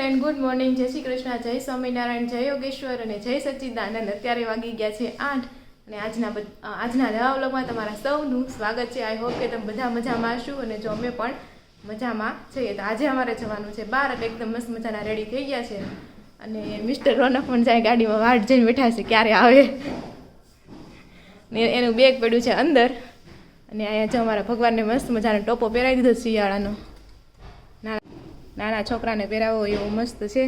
Friend, good morning, જય શ્રી કૃષ્ણ, જય સ્વામિનારાયણ, જય યોગેશ્વર અને જય સચ્ચિદાનંદ. અત્યારે વાગી ગયા છે 8 અને આજના નવા વ્લોગમાં તમારા સૌનું સ્વાગત છે. આઈ હોપ કે તમે બધા મજામાં હશો અને જો અમે પણ મજામાં છીએ. તો આજે અમારે જવાનું છે બહાર, એટલે એકદમ મસ્ત મજાના રેડી થઈ ગયા છે અને મિસ્ટર રોનક પણ જાય ગાડીમાં વાટ જઈને બેઠા છે ક્યારે આવે ને. એનું બેગ પડ્યું છે અંદર અને અહીંયા જો અમારા ભગવાનને મસ્ત મજાનો ટોપો પહેરાવી દીધો શિયાળાનો. નાના છોકરાને પહેરાવો એવો મસ્ત છે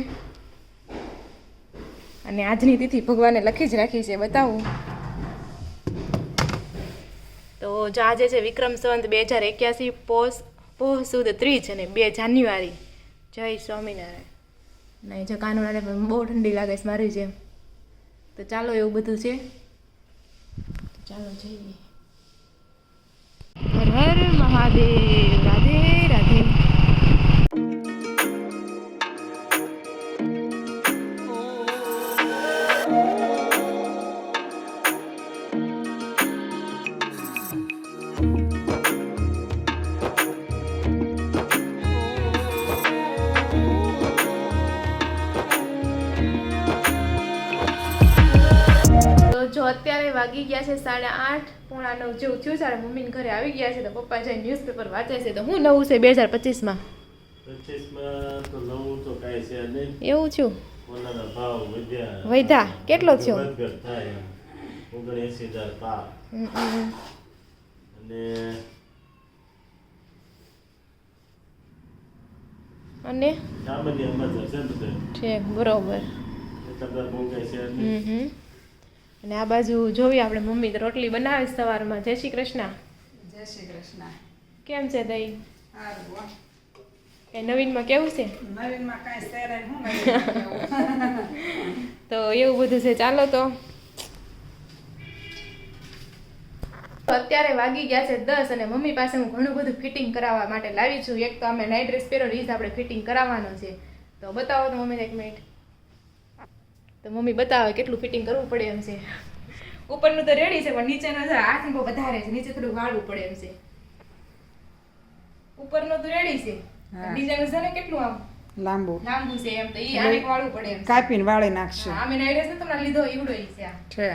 અને આજની તિથિ ભગવાને લખી જ રાખી છે, બતાવું તો જો આજે છે વિક્રમ સંવત 2081 પોહ સુદ 30 અને 2 જાન્યુઆરી. જય સ્વામિનારાયણ. નહીં જો કાનોડાને પણ બહુ ઠંડી લાગે છે મારી જેમ. તો ચાલો એવું બધું છે, ચાલો જઈએ. હર હર મહાદેવ. રાધે રાધે. જો અત્યારે વાગી ગયા છે 8:30 પોણા 9 જેવું થયું છે. મમ્મીને ઘરે આવી ગયા છે તો પપ્પા જઈને ન્યૂઝપેપર વાંચે છે. તો હું નવું છે 2025 માં તો નવું તો કાંઈ છે નહીં. એવું છું ઓલાના ભાવ વધ્યા કેટલો થયો? 79,000 પાર. અને સામાન્ય અંદાજો છે ને બધે. ઠીક, બરોબર. એટલે બહુ કાંઈ છે નહીં. અને આ બાજુ જોવી આપણે મમ્મી તો રોટલી બનાવે છે સવારમાં. જય શ્રી કૃષ્ણ. જય શ્રી કૃષ્ણ. કેમ છે દહીં? સારું. કઈ નવીનમાં કેવું છે? નવીનમાં કાંઈ શેરે હું તો એવું બધું છે. ચાલો તો અત્યારે વાગી ગયા છે 10 અને મમ્મી પાસે હું ઘણું બધું ફિટિંગ કરાવવા માટે લાવી છું. એક તો અમે નાઇટ ડ્રેસ પહેરો રીત આપણે ફિટિંગ કરાવવાનો છે. તો બતાવો તો મમ્મી એક મિનિટ. તો મમ્મી બતાવે કેટલું ફિટિંગ કરવું પડે એમ છે. ઉપરનું તો રેડી છે પણ નીચેનો હાથ બહુ વધારે છે, નીચે થોડું વાળવું પડે એમ છે. ઉપરનું તો રેડી છે, નીચેનું છે ને કેટલું આમ લાંબુ છે એમ. તો ઈ આને વાળવું પડે એમ. કાપીને વાળી નાખશું. અમે નાઈડ્રેસ ને તમને લીધો ઈવડો ઈ છે આ છે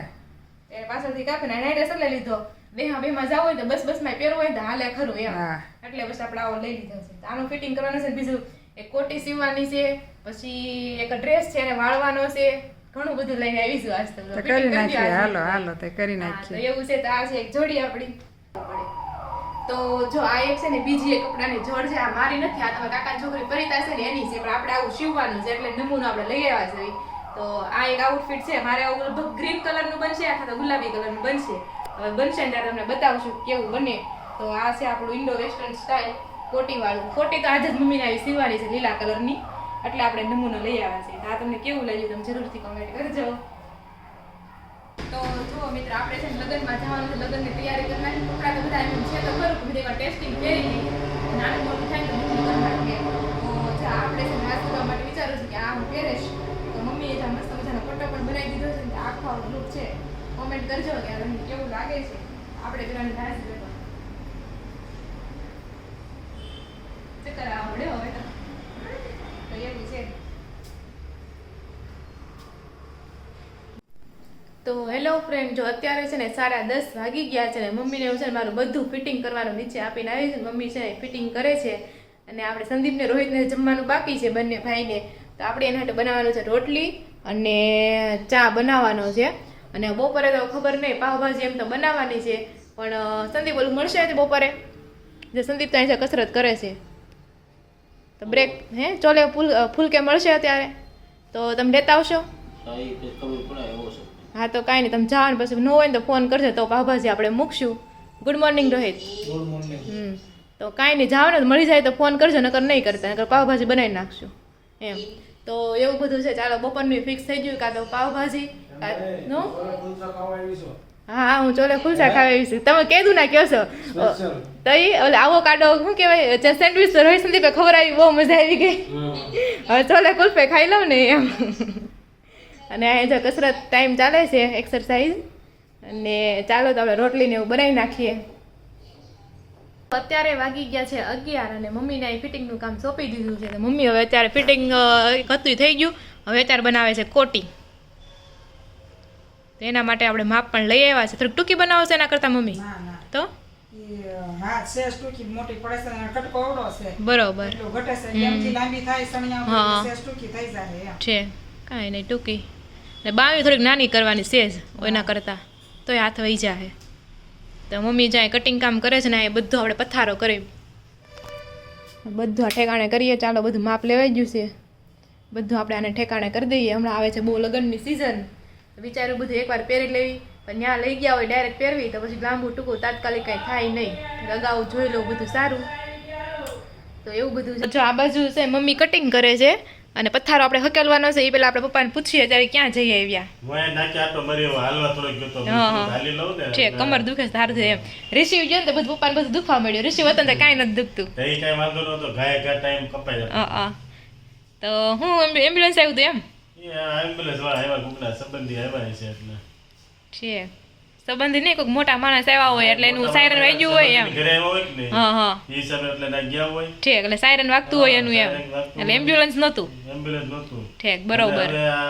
એ પાછળથી કાપીને નાઈડ્રેસ એટલે લીધો. બેમાં જાવ હોય તો બસ માં પહેરવું હોય તો હાલે ખરું એમ. એટલે બસ આપણે આવો લઈ લીધો છે. આનું ફિટિંગ કરવાનું છે. બીજું એક કોટી સીવવાની છે, પછી એક ડ્રેસ છે એને વાળવાનો છે. ઘણું બધું લઈને આવીશું આજ તો. કરી નાખીએ. હાલો તે કરી નાખીએ. તો એવું છે. તો આ છે એક જોડી આપણી. તો જો આ એક છે ને બીજી એક કપડાની જોડ છે. આ મારી નથી, આ તમે કાકા છોકરી પરિતા છે ને એની છે, પણ આપણે આવું સીવવાનું છે એટલે નમૂનો આપણે લઈ આવ્યા છે. તો આ એક આઉટફિટ છે મારે. આવું લગભગ ગ્રીન કલરનું બનશે અથવા તો ગુલાબી કલરનું બનશે. હવે બનશે ને ત્યારે તમને બતાવશું કેવું બને. તો આ છે આપણું ઇન્ડો વેસ્ટર્ન સ્ટાઇલ કોટી વાળું. કોટી તો આજે જ મમ્મીને આવી સીવવાની છે લીલા કલરની, એટલે આપણે નમૂનો લઈ આવ્યા છે. આ તમને કેવું લાગ્યું તમે જરૂરથી કમેન્ટ કરજો. તો જુઓ મિત્ર, આપણે છે લગ્નમાં જવાનું છે, લગ્નની તૈયારી કરી નાખી. કપડાં તો બધા એમ છે તો ખરું, બધી ટેસ્ટિંગ કરી લઈએ. નાનું મોટું થાય તો બુકિંગ કરી નાખીએ. તો આપણે છે નાસ્તો કરવા માટે વિચારું છું કે આ હું પહેરીશ. તો મમ્મીએ જ્યાં મસ્ત મજાનો ફોટો પણ બનાવી દીધો છે ને આખો લુક છે. કોમેન્ટ કરજો કે તમને કેવું લાગે છે. આપણે પેલાની ધાસ પેપર ચક્કર આવડે હવે તો એવું છે. તો હેલો ફ્રેન્ડ, જો અત્યારે છે ને 10:30 વાગી ગયા છે ને મમ્મીને એવું છે ને મારું બધું ફિટિંગ કરવાનું નીચે આપીને આવી છે. મમ્મી છે ફિટિંગ કરે છે અને આપણે સંદીપને રોહિતને જમવાનું બાકી છે બંને ભાઈને. તો આપણે એના માટે બનાવવાનું છે રોટલી અને ચા બનાવવાનો છે. અને બપોરે તો ખબર નહીં, પાવભાજી એમ તો બનાવવાની છે. પણ સંદીપ ઓલું મળશે આજે બપોરે? જે સંદીપ તો અહીં કસરત કરે છે તો બ્રેક ચોલે ફૂલ કે મળશે અત્યારે? તો તમે લેતા આવશો? હા તો કાંઈ નહીં, તમે જાઓ ને પછી ન હોય ને તો ફોન કરજો તો પાવભાજી આપણે મૂકશું. Good morning Rohit. Good morning. તો કાંઈ નહીં, જાઓ ને મળી જાય તો ફોન કરજો, નકર નહીં કરતા, નકર પાવભાજી બનાવી નાખશું એમ. તો એવું બધું છે. ચાલો બપોરનું ફિક્સ થઈ ગયું. કાં તો પાવભાજી હા હું ચોલે ખુલસા ખાવા આવી છું. તમે કીધું ના કહો છો તો એ ઓલે આવો કાઢો શું કહેવાય સેન્ડવિચ તો રોહિત સંદીપે ખબર આવી, બહુ મજા આવી ગઈ. હવે ચોલે કુલ્ફે ખાઈ લઉં ને એમ. અને અહીં જો કસરત ટાઈમ ચાલે છે, એક્સરસાઇઝ. અને ચાલો તો આપણે રોટલીને એવું બનાવી નાખીએ. અત્યારે વાગી ગયા છે 11 અને મમ્મીને અહીં ફિટિંગનું કામ સોંપી દીધું છે તો મમ્મી હવે અત્યારે ફિટિંગ હતું થઈ ગયું હવે અત્યારે બનાવે છે કોટી તો એના માટે આપણે માપ પણ લઈ આવ્યા છે થોડીક ટૂંકી બનાવશે એના કરતાં મમ્મી ના ના તો હા સેસ ટૂંકી મોટી પડે છે અને કટકો અવળો છે બરોબર એટલું ઘટે છે જેમથી લાંબી થાય સણિયા હા. સેસ ટૂંકી થઈ જાય એમ છે કાંઈ નહીં ટૂંકી ને બાવી થોડીક નાની કરવાની સેજ એના કરતાં તોય હાથ વહી જાય તો મમ્મી જ્યાં કટિંગ કામ કરે છે ને એ બધું આપણે પથારો કરી બધું આ ઠેકાણે કરીએ ચાલો બધું માપ લેવાઈ ગયું છે બધું આપણે આને ઠેકાણે કરી દઈએ હમણાં આવે છે બહુ લગ્નની સિઝન વિચાર્યું બધું એકવાર પહેરી લેવી પણ ત્યાં લઈ ગયા હોય ડાયરેક્ટ પહેરવી તો પછી લાંબુ ટૂંકું તાત્કાલિક કાંઈ થાય નહીં અગાઉ જોઈ લઉં બધું સારું તો એવું બધું છે. જો આ બાજુ છે મમ્મી કટિંગ કરે છે અને પથારો આપણે હકેલવાનો છે એ પેલા આપણે પપ્પાને પૂછીએ ત્યારે ક્યાં જઈ આવ્યા મોય નાખી આટો મરી હાલવા થોડોક ગયો તો હા. હાલી લઉં ને છે કમર દુખે છે સારું છે એમ રિસીવ ગયો ને તો બધું પપ્પાને બધું દુખવા મળ્યું રિસીવ હતો ને તો કાંઈ નથી દુખતું તો એ કાંઈ વાંધો નહોતો ઘાય ઘા ટાઈમ કપાઈ જતો તો હું એમ્બ્યુલન્સ આવ્યું હતું એમ એ એમ્બ્યુલન્સ વાળા આવ્યા કોકના સંબંધી આવ્યા છે એટલે છે સંબંધી નહીં કોઈક મોટા માણસ આવ્યા હોય એટલે એનું સાયરન વાગ્યું હોય એમ ઘરે આવ્યા હોય કે નહીં હા એ હિસાબે એટલે ના ગયા હોય ઠીક એટલે સાયરન વાગતું હોય એનું એમ એટલે એમ્બ્યુલન્સ નહોતું એમ્બ્યુલન્સ નહોતું ઠીક બરોબર હવે આ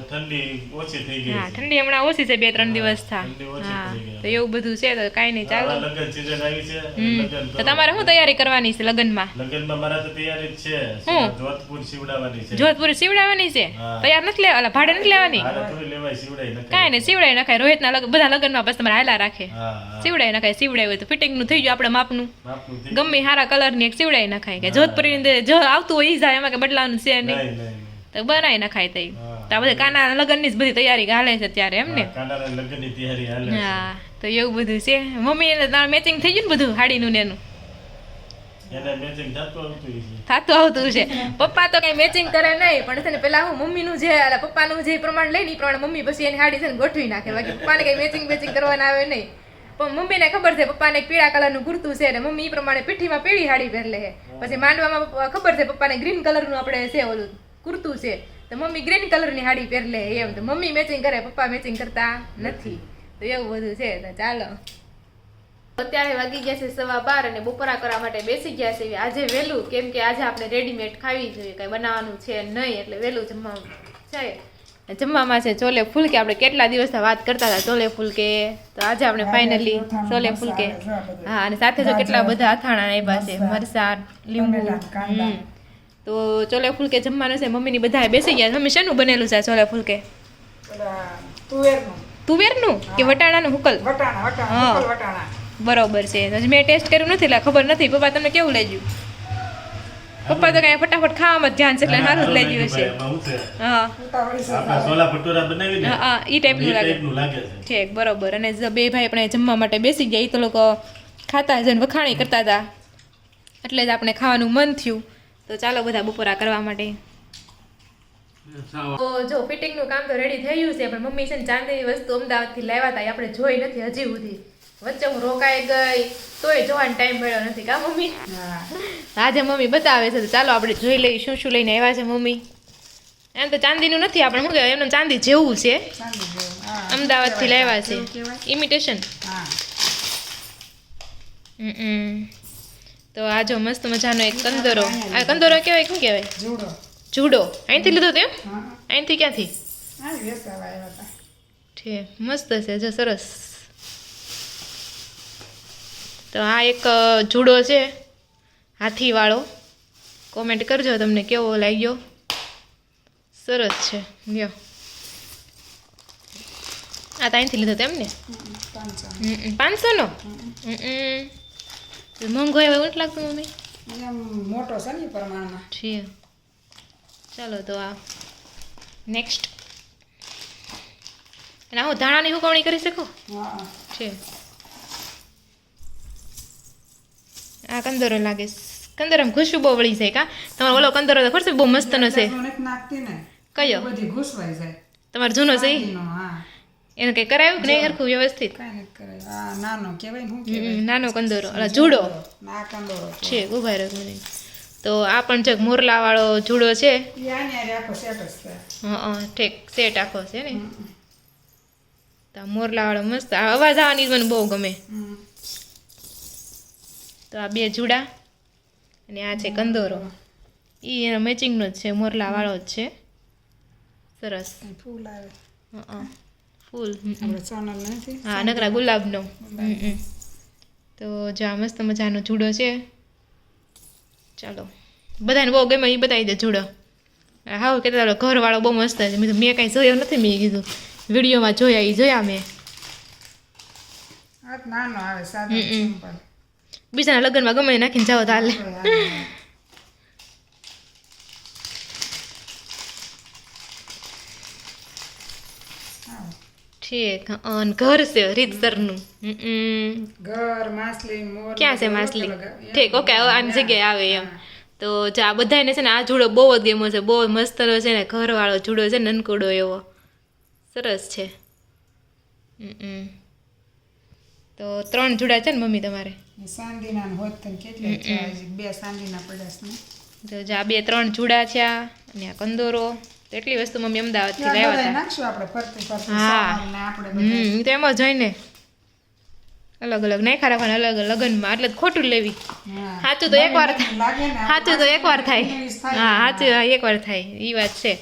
ઠંડી ઓછી થઈ ગઈ હા છે ઠંડી હમણાં ઓછી છે 2-3 દિવસ થા ઠંડી ઓછી હા થઈ ગઈ. તો એવું બધું છે તો કાંઈ નહીં ચાલો આ લગ્ન સીઝન આવી છે લગ્ન તો તમારે શું તૈયારી કરવાની છે લગ્નમાં લગ્નમાં મારા તો તૈયારી જ છે હું? જોધપુર સીવડાવવાની છે જોધપુર સીવડાવવાની છે હા. તૈયાર નથી લેવા ભાડે નથી લેવાની હારે થોડી લેવાય સીવડાઈ નખાય. કાંઈ નહીં સીવડાવી નખાય રોહિતના બધા લગ્નમાં બસ તમારે હાલા રાખે હા હા સીવડાવી નખાય સીવડાવી હોય તો ફિટિંગનું થઈ ગયું આપણે માપનું માપનું થઈ ગમે હારા કલરની એક સીવડાવી નખાય કે જોધપુરી અંદર જો આવતું હોય ઈ જાય એમાં કે બદલાવાનું છે નહીં નહીં નહીં તો બનાવી નખાય તઈ હા. તો આ બધા કાના લગ્નની જ બધી તૈયારી હાલે છે અત્યારે એમ ને કાંડાના લગ્નની તૈયારી હાલે છે. હા તો એવું બધું છે મમ્મી એને મેચિંગ થઈ ગયું ને બધું હાડીનું ને એનું એને મેચિંગ થતું આવતું હશે. થાતું આવતું છે પપ્પા તો કઈ મેચિંગ કરે નહીં પણ છે ને પેલા હું મમ્મીનું જે અલા પપ્પાનું જે પ્રમાણ લઈને એ પ્રમાણે મમ્મી પછી એની હાડી છે ને ગોઠવી નાખે બાકી પપ્પાને કઈ મેચિંગ કરવાના આવે નહીં પણ મમ્મીને ખબર છે પપ્પાને એક પીળા કલરનું કુર્તું છે ને મમ્મી એ પ્રમાણે પીઠીમાં પીળી હાડી પહેરે છે પછી માંડવામાં ખબર છે પપ્પાને ગ્રીન કલરનું આપણે છે ઓલું કુર્તું છે તો મમ્મી ગ્રીન કલરની હાડી પહેરે એમ તો મમ્મી મેચિંગ કરે પપ્પા મેચિંગ કરતા નથી તો એવું બધું છે તો ચાલો અત્યારે વાગી ગયા છે 12:15 અને બપોરા કરવા માટે બેસી ગયા છે આજે વહેલું કેમ કે આજે આપણે રેડીમેડ ખાવી જોઈએ કઈ બનાવવાનું છે નહીં એટલે વહેલું જમવાનું છે જમવામાં છે ચોલે ફૂલકે આપણે કેટલા દિવસથી વાત કરતા હતા ચોલે ફૂલકે તો આજે આપણે ફાઇનલી ચોલે ફૂલકે હા અને સાથે જો કેટલા બધા અથાણા આપ્યા છે મરચાં લીંબુ તો ચોલે ફૂલકે જમવાનું છે મમ્મીની બધા બેસી ગયા મમ્મી શેનું બનેલું છે આ ચોલે ફૂલકે પેલા તુવેરનું તુવેરનું કે વટાણાનું હુકલ વટાણા વટાણા હા. ઉકલ વટાણા બરોબર છે તો મેં ટેસ્ટ કર્યું નથી એટલે ખબર નથી પપ્પા તમને કેવું લાગ્યું પપ્પા તો કઈ ફટાફટ ખાવામાં જ ધ્યાન છે એટલે સારું જ લાગ્યું હશે એમાં શું છે? હા ઉતાવળી છે આપણા સોલા ભટુરા બનાવીને હા, હા ઈ ટાઈપનું એ લાગે ટાઈપનું લાગે છે. ઠીક બરોબર અને બે ભાઈ આપણે જમવા માટે બેસી ગયા એ તો લોકો ખાતા જઈને વખાણી કરતા હતા એટલે જ આપણે ખાવાનું મન થયું તો ચાલો બધા બપોરા કરવા માટે તો જો ફિટિંગનું કામ તો રેડી થઈ ગયું છે પણ મમ્મી છે ને ચાંદીની વસ્તુ અમદાવાદથી લાવ્યા હતા એ આપણે જોઈ નથી હજી સુધી વચ્ચે હું રોકાઈ ગઈ તોય જોવાનો ટાઈમ મળ્યો નથી કા મમ્મી હા આજે મમ્મી બતાવે છે તો ચાલો આપણે જોઈ લઈએ શું શું લઈને આવ્યા છે મમ્મી એમ તો ચાંદીનું નથી આપણે શું કહેવાય એમને ચાંદી જેવું છે ચાંદી જેવું. હા અમદાવાદથી લાવ્યા છે કેવું કહેવાય? ઇમિટેશન હા તો આ જો મસ્ત મજાનો એક કંદોરો આ કંદોરો કહેવાય શું કહેવાય જુડો જુડો અહીંથી લીધો તેમ હા અહીંથી ક્યાંથી હા વેસાવા આવ્યા હતા ઠીક મસ્ત છે જો સરસ તો આ એક જુડો છે હાથીવાળો કોમેન્ટ કરજો તમને કેવો લાગ્યો સરસ છે લ્યો આ તો અહીંથી લીધો તેમ ને 500 500નો મોંઘો એવો નથી લાગતું મમ્મી એમ મોટો છે ને એ પ્રમાણમાં છે ચાલો તો આ નેક્સ્ટ અને હું ધાણાની હુકવણી કરી શકો હા છે આ કંદોરો લાગે કંદોરામાં ખુશ્બુ બહુ વળી જાય કા તમારો ઓલો કંદોરો તો ખબર છે બહુ મસ્તનો છે જાતનું નથી નાખતી ને કયો બધી ઘૂસવાઈ જાય તમારો જૂનો છે ઈ? ચાંદીનો, હા એને કંઈ કરાયું કે નહીં હરખું વ્યવસ્થિત કાંઈ નથી કરે આ નાનો કહેવાય ને શું કહેવાય નાનો કંદોરો ઓલા જુડો ના કંદોરો છે ઉભા રહ્યો મને તો આ પણ છે મોરલાવાળો જુડો છે ઈ આની હારે આખો સેટ જ છે હા ઠીક સેટ આખો છે ને તો આ મોરલાવાળો મસ્ત આ અવાજ આવવાની મને બહુ ગમે હમ. તો તો આ 2 જુડા અને આ છે કંદોરો. એ એનો મેચિંગનો જ છે, મોરલાવાળો જ છે. સરસ. ફૂલ આવે ફૂલ. આપણે સોનલ નથી હા, નકરા ગુલાબનો. તો જો આ મસ્ત મજાનો જુડો છે. ચાલો, બધાને બહુ ગમે એ બતાવી દે જુડો. હા, કે તારો ઘરવાળો બહુ મસ્ત છે. મેં કાંઈ જોયો નથી, મેં કીધું વિડીયોમાં જોયા, એ જોયા મેં. આ નાનો આવે સાદો સિમ્પલ. બીજાના લગ્નમાં ગમે એ નાખીને જાઓ તો હાલે. ઠીક. અને ઘર છે રીતસરનું. ઘર માછલી મોર ક્યાં છે માછલી? ઠીક, ઓકે, આની જગ્યાએ આવે એમ. તો જો આ બધાને છે ને આ જુડો બહુ જ ગમ્યો છે, બહુ મસ્ત છે ને ઘરવાળો જુડો છે, નનકુડો એવો સરસ છે. તો 3 જુડા છે ને મમ્મી તમારે? સાંદીના હોત તો કેટલે છે, હજી 2 સાંદીના પડ્યા છે. તો જો આ 2-3 જુડા છે અને આ કંદોરો. તો એટલી વસ્તુ મમ્મી અમદાવાદથી લાવ્યા હતા. નાખશું આપણે ફરતી ફરતી હા. સોનલને આપણે બધા. તો એમ જ હોય ને, અલગ અલગ નાખા રાખવાના, અલગ અલગ લગ્નમાં, એટલે જ ખોટું લેવી. હા. સાચું તો એકવાર થાય. લાગે ને સાચું તો એકવાર થાય. English થાય. હા, સાચું એકવાર થાય, એ વાત છે.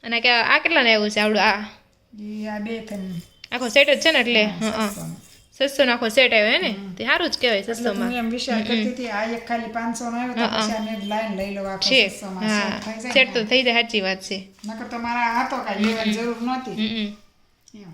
અને કે આ કેટલાને આવ્યું છે આવડું? આ ઈ આ 2 થઈને આખો સેટ જ છે ને, એટલે હા, 600 નો આખો સેટ આવ્યો હે ને, તે સારું જ કહેવાય. એટલે 600 માં હું એમ વિચાર કરતી હતી આ એક ખાલી 500 નો આવ્યો તો પછી આને એક લાઈન લઈ લો આખો છે. 600 માં હા, set થઈ જાય સેટ તો ને. થઈ જાય, સાચી વાત છે. નકર તો મારા હાથો કાંઈ લેવાની જરૂર નહોતી એમ.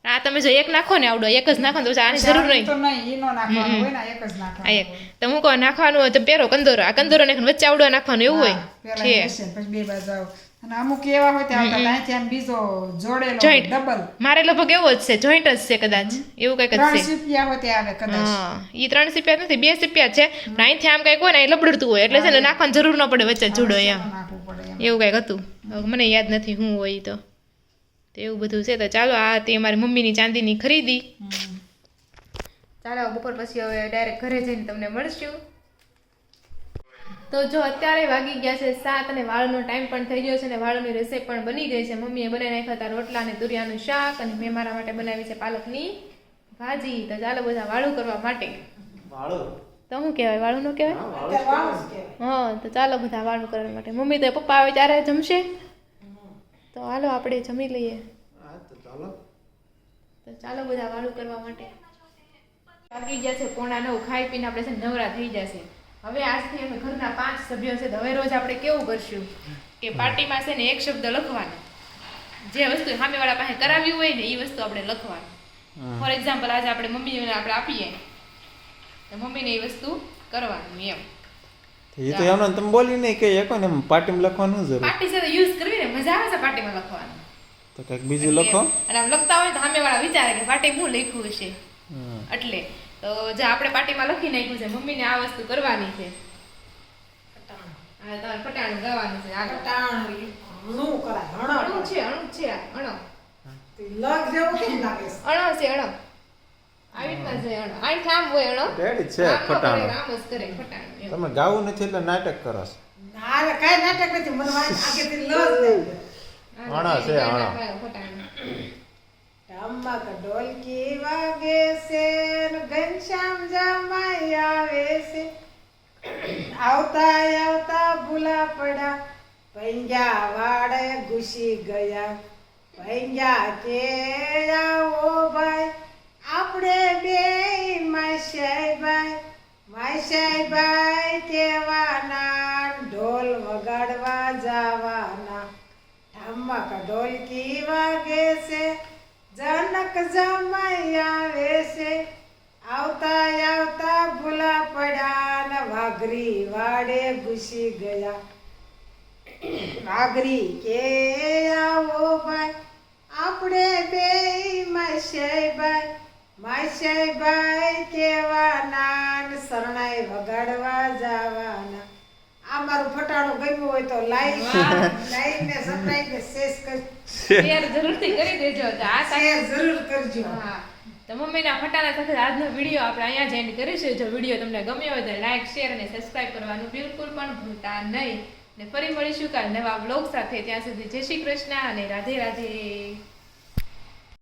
આ તમે જો એક નાખો ને આવડો, એક જ નાખો ને તો પછી આની જરૂર નહીં. તો નહીં ઈનો નાખવાનો હોય ને એક જ આ નાખવાનો એક તો હું કહું નાખવાનું હોય તો પહેરો કંદોરો, આ કંદોરો નાખીને વચ્ચે આવડો નાખવાનો એવું હોય પેલા છે. બેસે ને પછી 2 બાજુ આવ અને અમુક એવા હોય ત્યાં આવતા ત્યાંથી આમ બીજો જોડેલો Joint. ડબલ મારે લગભગ એવો જ છે, જોઈન્ટ જ છે કદાચ, એવું કંઈક જ 3 છે. સીપિયા હોય ત્યાં આવે કદાચ હા, ઈ 3 સીપિયા નથી, 2 સીપિયા છે. પણ અહીંથી આમ કંઈક હોય ને, એ લબડતું હોય એટલે છે ને નાખવાની જરૂર ન પડે વચ્ચે જુડો એમ, નાખવું પડે એમ. એવું કંઈક હતું. હવે મને યાદ નથી શું હોય તો એવું બધું છે. તો ચાલો, આ તે મારી મમ્મીની ચાંદીની ખરીદી. ચાલો, બપોર પછી હવે ડાયરેક્ટ ઘરે જઈને તમને મળશું. તો જો અત્યારે વાગી ગયા છે 7 અને વાળનો ટાઈમ પણ થઈ ગયો છે અને વાળની રેસીપી પણ બની ગઈ છે. મમ્મીએ બનાવી નાખ્યા હતા રોટલા અને તુરિયાનું શાક અને મેં મારા માટે બનાવી છે પાલકની ભાજી. તો ચાલો બધા વાળું કરવા માટે. તો શું કહેવાય, વાળું ન કહેવાય? હા, તો ચાલો બધા વાળું કરવા માટે. મમ્મી તો પપ્પા આવે ત્યારે જમશે, તો હાલો આપણે જમી લઈએ. તો ચાલો બધા વાળું કરવા માટે. વાગી ગયા છે 8:45. ખાઈ પીને આપણે છે ને નવરા થઈ જશે. હવે આજથી અમે ઘરના 5 સભ્યો છે, તો હવે રોજ આપણે કેવું કરશું કે પાર્ટીમાં છે ને એક શબ્દ લખવાનો, જે વસ્તુ સામેવાળા પાસે કરાવ્યું હોય ને એ વસ્તુ આપણે લખવાનું. ફોર એક્ઝામ્પલ, આજે આપણે મમ્મીને આપણે આપીએ તો મમ્મીને એ વસ્તુ કરવાની એમ. એ તો એમને તમે બોલી નહીં કે એક ને પાર્ટીમાં લખવાનું જરૂર, પાર્ટી સાથે યુઝ કરવી ને મજા આવે છે પાર્ટીમાં લખવાનું. તો કંઈક બીજું લખો. અને આમ લખતા હોય તો સામેવાળા વિચારે કે પાર્ટી હું લખ્યું હશે, એટલે તો જે આપણે પાર્ટીમાં લખી નાખ્યું છે મમ્મીને આ વસ્તુ કરવાની છે. હા, તમારે ફટાણું ગાવાનું છે. આગળ હણું કરાય અણો છે, અણો છે, અણો લગ જેવું કેમ લાગે છે? અણો છે, અણો આવી રીતના છે અણો. આઈ થામ હોય અણો, રેડી છે આમ ન કરે, ફટાણું. આમ જ કરે ફટાણું એમ. તમે ગાવું નથી એટલે નાટક કરો છો. ના રે કાંઈ નાટક નથી, મને આગેથી લગ નહીં. અણો છે, અણો. ફટાણું. ઢમક ઢોલકી વાગે છે ને ઘનશ્યામ જમાઈ આવે છે, આવતા આવતા ભૂલા પડ્યા, પૈંજા વાળે ઘૂસી ગયા, પૈંજા કે આવો ભાઈ આપણે બે માસાઈ ભાઈ કહેવાના, ઢોલ વગાડવા જવાના. ઢમક ઢોલકી વાગે છે, જનક જમાઈ આવે છે, આવતા આવતા ભૂલા પડ્યા ને વાઘરી વાડે ઘૂસી ગયા, વાઘરી કે આવો ભાઈ આપણે બે માસાઈ ભાઈ કહેવાના ને શરણાઈ વગાડવા જવાના. આ મારું ફટાણું ગમ્યું હોય તો લાઈક ને સબસ્ક્રાઇબ ને શેર જરૂરથી કરી દેજો. તો આ સાથે શેર જરૂર કરજો. હા, તો મમ્મીના ફટાણા સાથે આજનો વિડીયો આપણે અહીંયા જ એન્ડ કરીશું. જો વિડીયો તમને ગમ્યો હોય તો લાઈક, શેર અને સબસ્ક્રાઇબ કરવાનું બિલકુલ પણ ભૂલતા નહીં. ને ફરી મળીશું કાલ નવા બ્લોગ સાથે. ત્યાં સુધી જય શ્રી કૃષ્ણ અને રાધે રાધે.